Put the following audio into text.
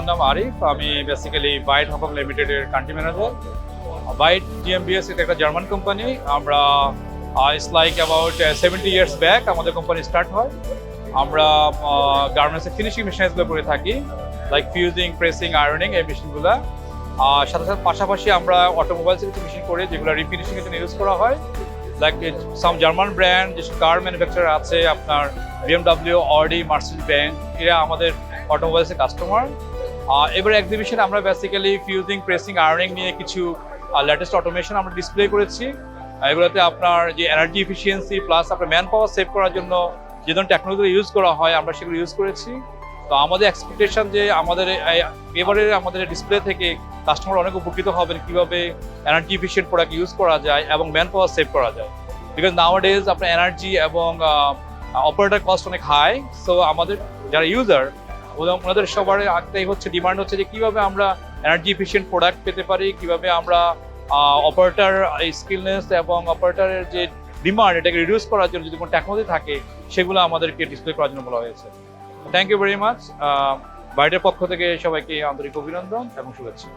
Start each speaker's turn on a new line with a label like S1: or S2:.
S1: নাম আরিফ, আমি basically VEIT Hong Kong লিমিটেডের কান্ট্রি ম্যানেজার। VEIT GmbH এটা একটা জার্মান কোম্পানি। আমরা it's like about 70 years back আমাদের কোম্পানি স্টার্ট হয়। আমরা গার্মেন্টসের ফিনিশিং মেশিনারিজগুলো করে থাকি, লাইক ফিউজিং, প্রেসিং, আয়রনিং এই মেশিনগুলো। সাথে সাথে পাশাপাশি আমরা অটোমোবাইলসের কিছু মেশিন করে যেগুলো রিফিনিশিংয়ের জন্য ইউজ করা হয়, লাইক সাম জার্মান ব্র্যান্ড যেসব কার ম্যানুফ্যাকচারার আছে, আপনার BMW, অডি, মার্সিডিজ বেঞ্জ, এরা আমাদের অটোমোবাইলসের কাস্টমার। এবার এক্সিবিশনে আমরা বেসিক্যালি ফিউজিং, প্রেসিং, আয়রনিং নিয়ে কিছু লেটেস্ট অটোমেশন আমরা ডিসপ্লে করেছি। এগুলোতে আপনার যে এনার্জি এফিসিয়েন্সি প্লাস আপনার ম্যান পাওয়ার সেভ করার জন্য যে ধরনের টেকনোলজি ইউজ করা হয় আমরা সেগুলো ইউজ করেছি। তো আমাদের এক্সপেকটেশন যে এবারের আমাদের ডিসপ্লে থেকে কাস্টমার অনেক উপকৃত হবেন কীভাবে এনার্জি এফিসিয়েন্ট প্রোডাক্ট ইউজ করা যায় এবং ম্যান পাওয়ার সেভ করা যায়। বিকজ নাওয়াডেজ আপনার এনার্জি এবং অপারেটর কস্ট অনেক হাই। সো আমাদের যারা ইউজার ওনাদের সবার একটাই হচ্ছে ডিমান্ড হচ্ছে যে কীভাবে আমরা এনার্জি এফিসিয়েন্ট প্রোডাক্ট পেতে পারি, কীভাবে আমরা অপারেটর স্কিলনেস এবং অপারেটরের যে ডিমান্ড এটাকে রিডিউস করার জন্য যদি কোনো টেকনোলজি থাকে সেগুলো আমাদেরকে ডিসপ্লে করার জন্য বলা হয়েছে। Thank you very much. VEIT-এর পক্ষ থেকে সবাইকে আন্তরিক অভিনন্দন এবং শুভেচ্ছা।